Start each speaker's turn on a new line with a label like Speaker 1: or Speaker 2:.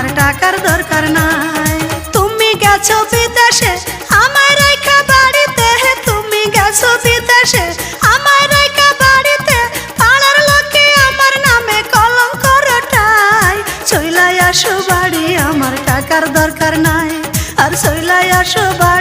Speaker 1: আমার টাকার দরকার নাই। তুমি গেছো বিদেশে আমায় রাইখা বাড়িতে, তুমি গেছো বিদেশে আমায় রাইখা বাড়িতে, পাড়ার লোকে আমার নামে কলঙ্ক রটায়। চইলাই আসো বাড়ি, আমার টাকার দরকার নাই, আর চইলাই আসো বাড়ি।